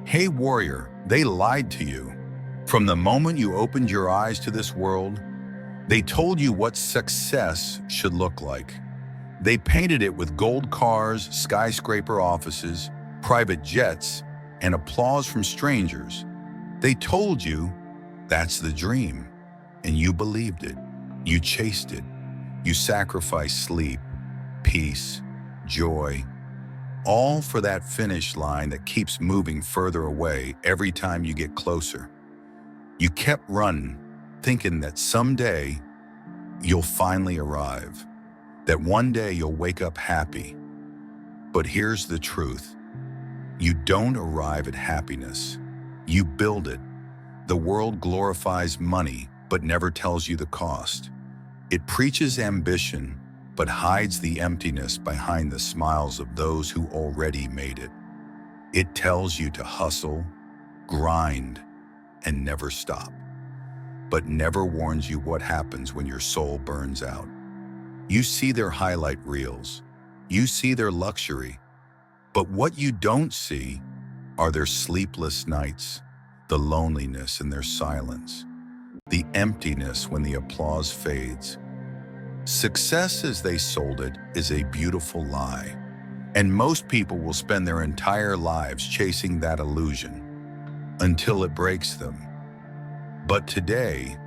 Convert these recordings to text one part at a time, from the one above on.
Hey warrior, they lied to you. From the moment you opened your eyes to this world, they told you what success should look like. They painted it with gold cars, skyscraper offices, private jets, and applause from strangers. They told you that's the dream, and you believed it. You chased it. You sacrificed sleep, peace, joy, all for that finish line that keeps moving further away every time you get closer. You kept running, thinking that someday you'll finally arrive, that one day you'll wake up happy. But here's the truth. You don't arrive at happiness. You build it. The world glorifies money, but never tells you the cost. It preaches ambition, but hides the emptiness behind the smiles of those who already made it. It tells you to hustle, grind, and never stop, but never warns you what happens when your soul burns out. You see their highlight reels. You see their luxury. But what you don't see are their sleepless nights, the loneliness in their silence, the emptiness when the applause fades. Success as they sold it is a beautiful lie, and most people will spend their entire lives chasing that illusion until it breaks them. But today,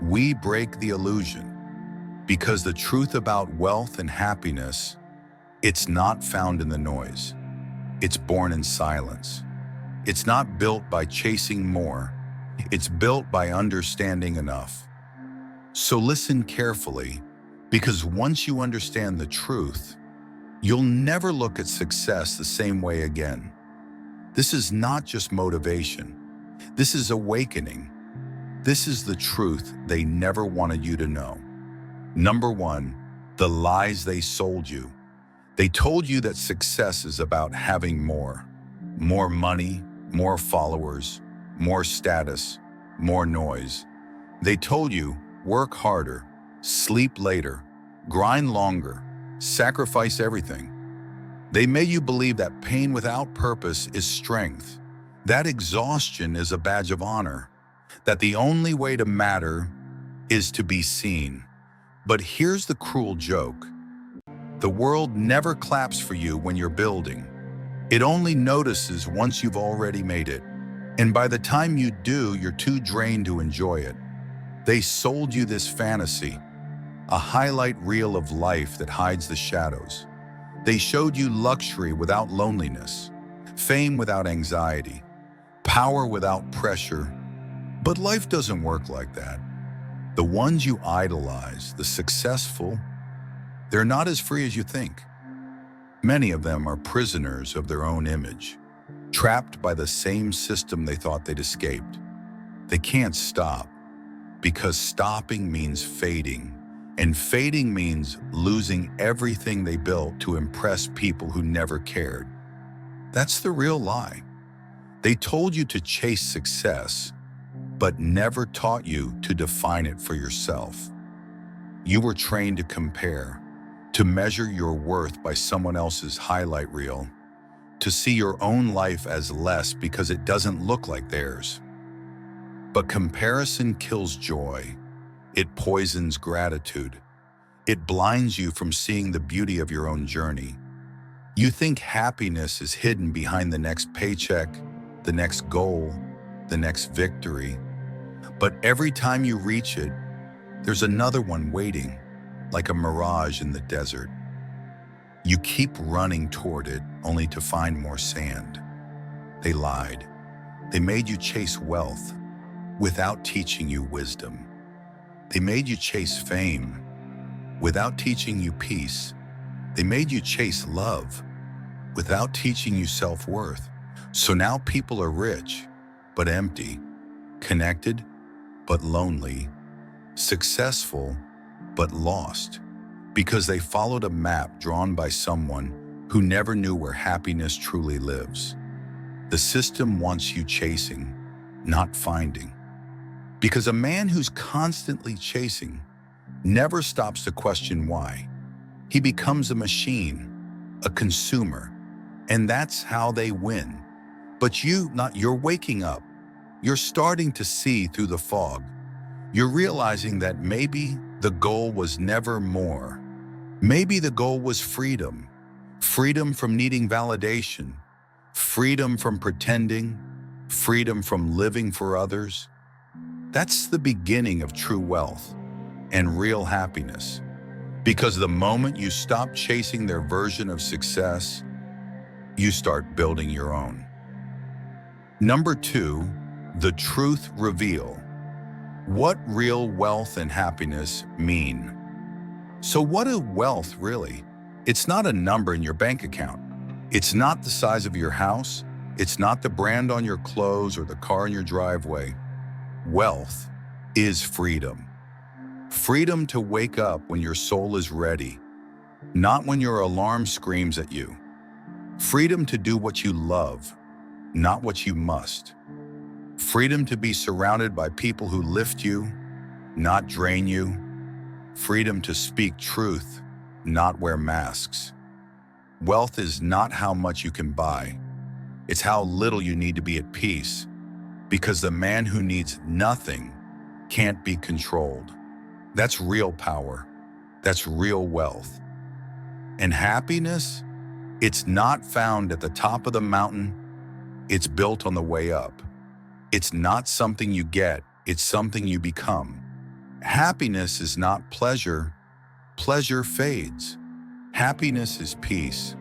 we break the illusion because the truth about wealth and happiness, it's not found in the noise. It's born in silence. It's not built by chasing more. It's built by understanding enough. So listen carefully, because once you understand the truth, you'll never look at success the same way again. This is not just motivation. This is awakening. This is the truth they never wanted you to know. Number one, the lies they sold you. They told you that success is about having more money, more followers, more status, more noise. They told you, work harder, sleep later, grind longer, sacrifice everything. They made you believe that pain without purpose is strength, that exhaustion is a badge of honor, that the only way to matter is to be seen. But here's the cruel joke. The world never claps for you when you're building. It only notices once you've already made it. And by the time you do, you're too drained to enjoy it. They sold you this fantasy, a highlight reel of life that hides the shadows. They showed you luxury without loneliness, fame without anxiety, power without pressure. But life doesn't work like that. The ones you idolize, the successful, they're not as free as you think. Many of them are prisoners of their own image, trapped by the same system they thought they'd escaped. They can't stop, because stopping means fading, and fading means losing everything they built to impress people who never cared. That's the real lie. They told you to chase success, but never taught you to define it for yourself. You were trained to compare, to measure your worth by someone else's highlight reel, to see your own life as less because it doesn't look like theirs. But comparison kills joy. It poisons gratitude. It blinds you from seeing the beauty of your own journey. You think happiness is hidden behind the next paycheck, the next goal, the next victory. But every time you reach it, there's another one waiting, like a mirage in the desert. You keep running toward it only to find more sand. They lied. They made you chase wealth without teaching you wisdom. They made you chase fame without teaching you peace. They made you chase love without teaching you self-worth. So now people are rich, but empty, connected, but lonely, successful, but lost, because they followed a map drawn by someone who never knew where happiness truly lives. The system wants you chasing, not finding. Because a man who's constantly chasing never stops to question why. He becomes a machine, a consumer, and that's how they win. But you're waking up. You're starting to see through the fog. You're realizing that maybe the goal was never more. Maybe the goal was freedom. Freedom from needing validation. Freedom from pretending. Freedom from living for others. That's the beginning of true wealth and real happiness. Because the moment you stop chasing their version of success, you start building your own. Number 2, the truth reveal. What real wealth and happiness mean? So what is wealth really? It's not a number in your bank account. It's not the size of your house. It's not the brand on your clothes or the car in your driveway. Wealth is freedom. Freedom to wake up when your soul is ready, not when your alarm screams at you. Freedom to do what you love, not what you must. Freedom to be surrounded by people who lift you, not drain you. Freedom to speak truth, not wear masks. Wealth is not how much you can buy. It's how little you need to be at peace, because the man who needs nothing can't be controlled. That's real power. That's real wealth. And happiness? It's not found at the top of the mountain. It's built on the way up. It's not something you get. It's something you become. Happiness is not pleasure. Pleasure fades. Happiness is peace.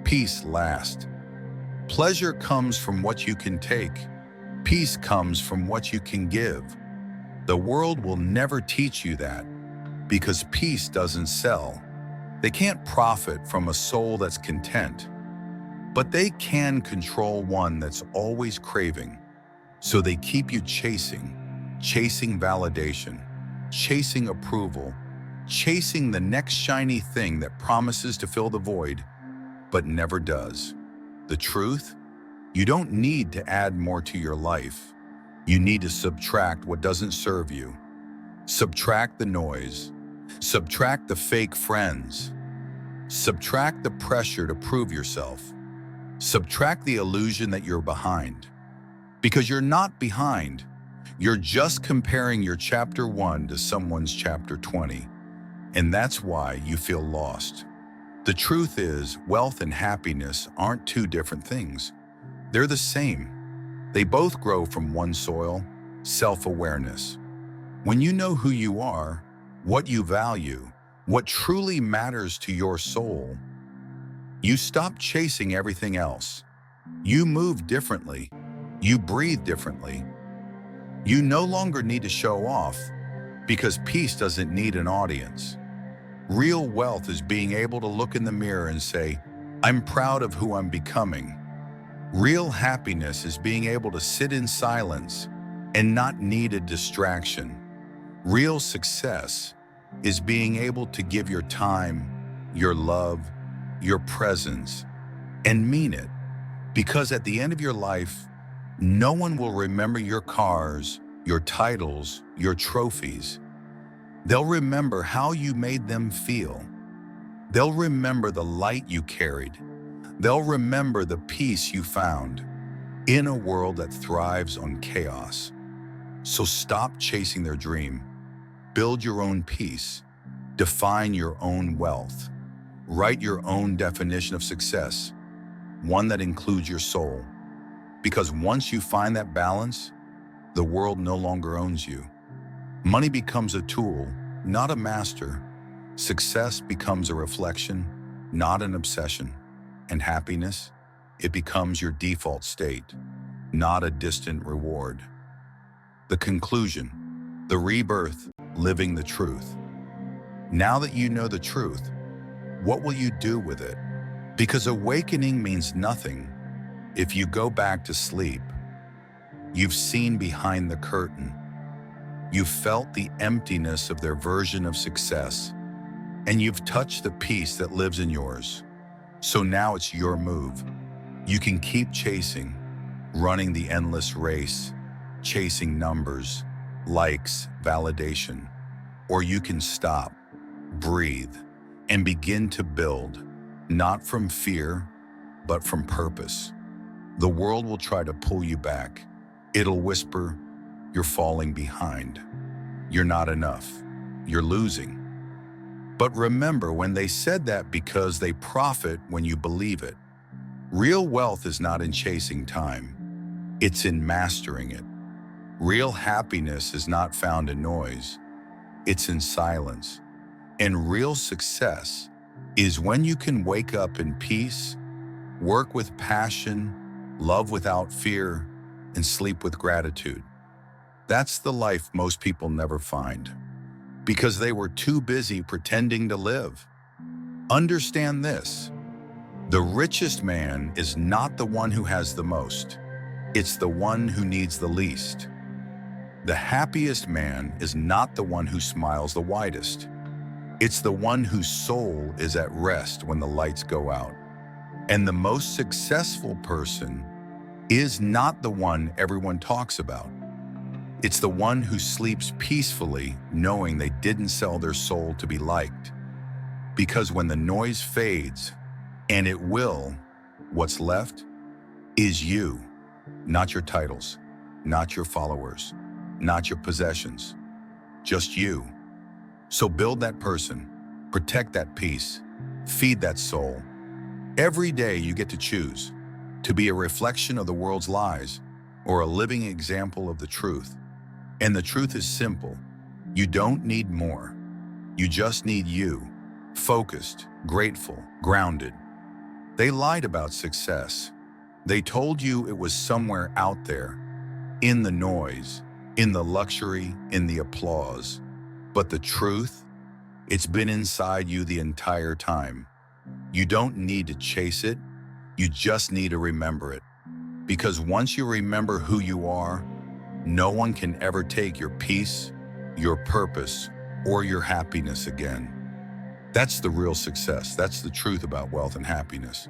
Peace lasts. Pleasure comes from what you can take. Peace comes from what you can give. The world will never teach you that, because peace doesn't sell. They can't profit from a soul that's content, but they can control one that's always craving. So they keep you chasing validation, chasing approval, chasing the next shiny thing that promises to fill the void, but never does. The truth? You don't need to add more to your life. You need to subtract what doesn't serve you. Subtract the noise. Subtract the fake friends. Subtract the pressure to prove yourself. Subtract the illusion that you're behind. Because you're not behind. You're just comparing your chapter 1 to someone's chapter 20. And that's why you feel lost. The truth is, wealth and happiness aren't two different things. They're the same. They both grow from one soil, self-awareness. When you know who you are, what you value, what truly matters to your soul, you stop chasing everything else. You move differently. You breathe differently. You no longer need to show off, because peace doesn't need an audience. Real wealth is being able to look in the mirror and say, I'm proud of who I'm becoming. Real happiness is being able to sit in silence and not need a distraction. Real success is being able to give your time, your love, your presence, and mean it. Because at the end of your life, no one will remember your cars, your titles, your trophies. They'll remember how you made them feel. They'll remember the light you carried. They'll remember the peace you found in a world that thrives on chaos. So stop chasing their dream. Build your own peace. Define your own wealth. Write your own definition of success, one that includes your soul. Because once you find that balance, the world no longer owns you. Money becomes a tool, not a master. Success becomes a reflection, not an obsession. And happiness, it becomes your default state, not a distant reward. The conclusion, the rebirth, living the truth. Now that you know the truth, what will you do with it? Because awakening means nothing if you go back to sleep. You've seen behind the curtain. You've felt the emptiness of their version of success, and you've touched the peace that lives in yours. So now it's your move. You can keep chasing, running the endless race, chasing numbers, likes, validation. Or you can stop, breathe, and begin to build, not from fear, but from purpose. The world will try to pull you back. It'll whisper, "You're falling behind. You're not enough. You're losing." But remember, when they said that, because they profit when you believe it. Real wealth is not in chasing time. It's in mastering it. Real happiness is not found in noise. It's in silence. And real success is when you can wake up in peace, work with passion, love without fear, and sleep with gratitude. That's the life most people never find, because they were too busy pretending to live. Understand this: the richest man is not the one who has the most. It's the one who needs the least. The happiest man is not the one who smiles the widest. It's the one whose soul is at rest when the lights go out. And the most successful person is not the one everyone talks about. It's the one who sleeps peacefully knowing they didn't sell their soul to be liked. Because when the noise fades, and it will, what's left is you, not your titles, not your followers, not your possessions, just you. So build that person, protect that peace, feed that soul. Every day you get to choose to be a reflection of the world's lies or a living example of the truth. And the truth is simple: you don't need more. You just need you, focused, grateful, grounded. They lied about success. They told you it was somewhere out there, in the noise, in the luxury, in the applause. But the truth, it's been inside you the entire time. You don't need to chase it. You just need to remember it. Because once you remember who you are, no one can ever take your peace, your purpose, or your happiness again. That's the real success. That's the truth about wealth and happiness.